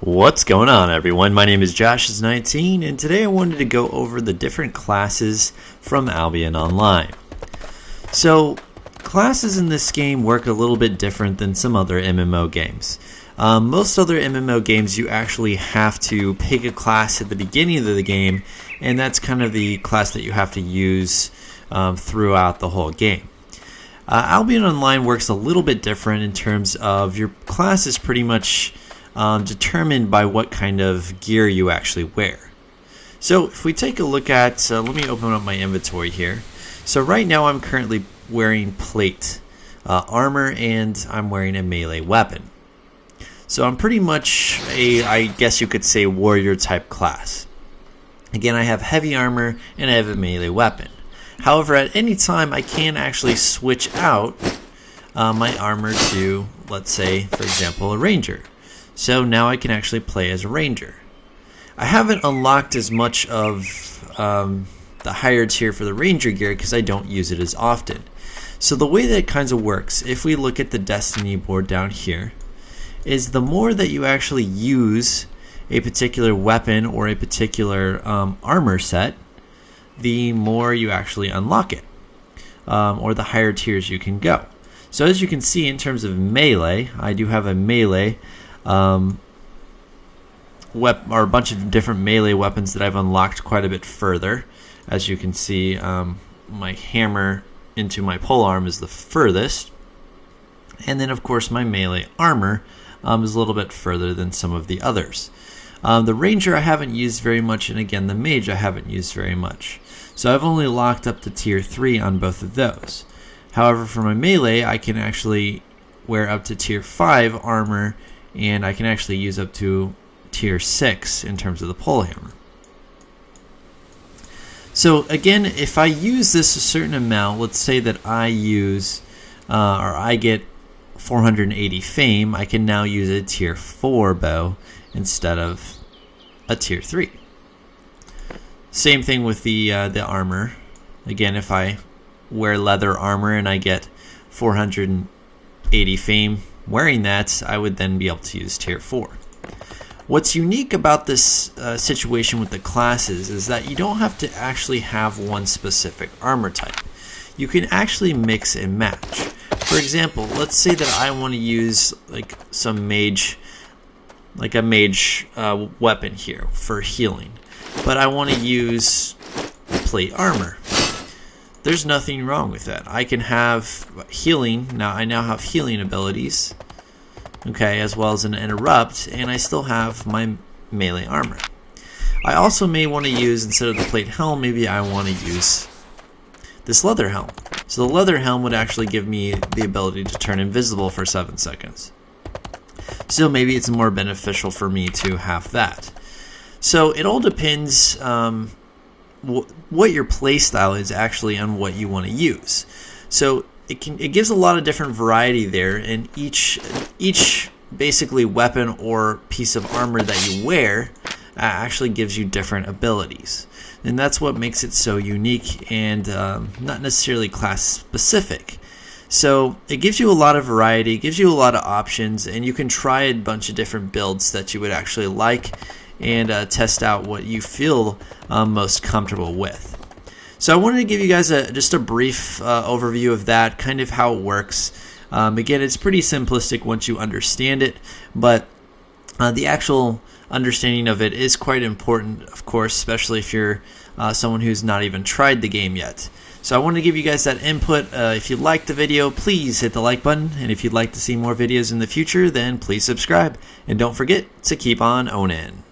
What's going on, everyone? My name is Josh19, and today I wanted to go over the different classes from Albion Online. So, classes in this game work a little bit different than some other MMO games. Most other MMO games, you actually have to pick a class at the beginning of the game, and that's kind of the class that you have to use throughout the whole game. Albion Online works a little bit different in terms of your class is pretty much determined by what kind of gear you actually wear. So if we take a look at, let me open up my inventory here. So right now I'm currently wearing plate armor, and I'm wearing a melee weapon. So I'm pretty much I guess you could say, warrior type class. Again, I have heavy armor and I have a melee weapon. However, at any time I can actually switch out my armor to, let's say, for example, a ranger. So now I can actually play as a ranger. I haven't unlocked as much of the higher tier for the ranger gear because I don't use it as often. So the way that it kind of works, if we look at the destiny board down here, is the more that you actually use a particular weapon or a particular armor set, the more you actually unlock it, or the higher tiers you can go. So as you can see, in terms of melee, I do have a melee or a bunch of different melee weapons that I've unlocked quite a bit further. As you can see, my hammer into my polearm is the furthest, and then of course my melee armor is a little bit further than some of the others. The ranger I haven't used very much, and again the mage I haven't used very much. So I've only locked up to tier 3 on both of those. However, for my melee I can actually wear up to tier 5 armor, and I can actually use up to tier 6 in terms of the polehammer. So again, if I use this a certain amount, let's say that I use or I get 480 fame, I can now use a tier 4 bow instead of a tier 3. Same thing with the armor. Again, if I wear leather armor and I get 480 fame wearing that, I would then be able to use tier 4. What's unique about this situation with the classes is that you don't have to actually have one specific armor type. You can actually mix and match. For example, let's say that I want to use like some mage, like a mage weapon here for healing, but I want to use plate armor. There's nothing wrong with that. I can have healing. Now I now have healing abilities, okay, as well as an interrupt, and I still have my melee armor. I also may want to use, instead of the plate helm, maybe I want to use this leather helm. So the leather helm would actually give me the ability to turn invisible for 7 seconds. So maybe it's more beneficial for me to have that. So it all depends what your playstyle is actually on what you want to use. So it gives a lot of different variety there, and each basically weapon or piece of armor that you wear actually gives you different abilities. And that's what makes it so unique and not necessarily class specific. So it gives you a lot of variety, it gives you a lot of options, and you can try a bunch of different builds that you would actually like and test out what you feel most comfortable with. So I wanted to give you guys just a brief overview of that, kind of how it works. Again, it's pretty simplistic once you understand it, but the actual understanding of it is quite important, of course, especially if you're someone who's not even tried the game yet. So I wanted to give you guys that input. If you liked the video, please hit the like button, and if you'd like to see more videos in the future, then please subscribe. And don't forget to keep on owning.